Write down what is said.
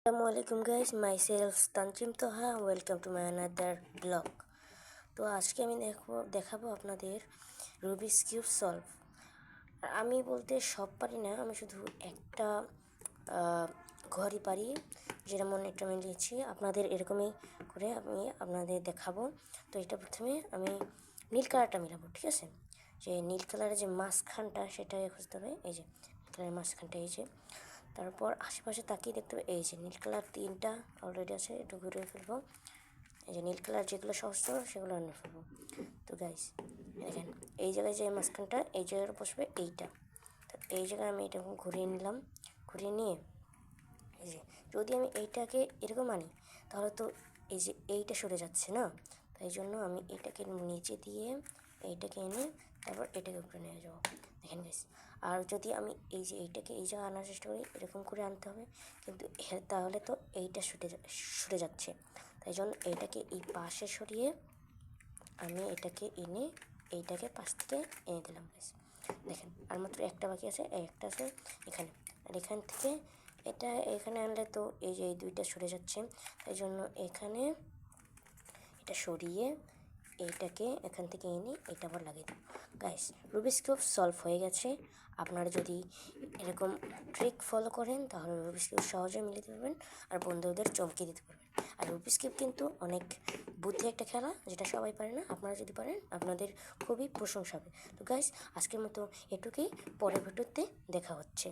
Assalamualaikum guys, myself Tanjim Toha, welcome to my another blog। তো আজকে আমি দেখাবো আপনাদের রুবিক্স কিউব সলভ। আর আমি বলতে সব পারি না, আমি শুধু একটা ঘরই পারি, যেমন এটা আমি লিখছি আপনাদের এরকমই করে আমি আপনাদের দেখাবো। তো এটা প্রথমে আমি নীল কালারটা মিলাবো, ঠিক আছে? যে নীল কালারের যে মাঝখানটা সেটাই খুঁজতে হবে। এই যে কালারের মাঝখানটা, এই যে তারপর আশেপাশে তাকিয়ে দেখতে হবে এই যে নীল কালার তিনটা অলরেডি আছে, একটু ঘুরে ফেলবো। এই যে নীল কালার যেগুলো সহজ সেগুলো আনে ফেলবো। তো গাইস দেখেন, এই জায়গায় যে মাঝখানটা এই জায়গায় বসবে এইটা। তো এই জায়গায় আমি এটা ঘুরিয়ে নিলাম, ঘুরিয়ে নিয়ে এই যে যদি আমি এইটাকে এরকম আনি তাহলে তো এই যে এইটা সরে যাচ্ছে না, তাই জন্য আমি এটাকে নিচে দিয়ে এইটাকে এনে তারপর এটাকে উপরে নিয়ে যাবো। দেখেন গাইস, আর যদি আমি এই যে এইটাকে এই জায়গায় আনার চেষ্টা করি এরকম করে আনতে হবে, কিন্তু তাহলে তো এইটা সরে যাচ্ছে। তাই জন্য এইটাকে এই পাশে সরিয়ে আমি এটাকে এনে এইটাকে পাশ থেকে এনে দিলাম গাইস। দেখেন আর মাত্র একটা বাকি আছে, একটা আছে এখানে। আর এখান থেকে এটা এখানে আনলে তো এই যে এই দুইটা সরে যাচ্ছে, তাই জন্য এখানে এটা সরিয়ে এইটাকে এখান থেকে এনে এটা আবার লাগিয়ে দেব। গাইস, রুবিক্স কিউব সলভ হয়ে গেছে। আপনারা যদি এরকম ট্রিক ফলো করেন তাহলে রুবিক্স কিউব সহজে মিলিয়ে পারবেন আর বন্ধুদের চমকে দিতে পারবেন। আর রুবিক্স কিউব কিন্তু অনেক বুদ্ধি একটা খেলা, যেটা সবাই পারে না। আপনারা যদি পারেন আপনাদের খুবই প্রশংসা হবে। তো গাইস, আজকের মতো এটুকুই, পরের ভিডিওতে দেখা হচ্ছে।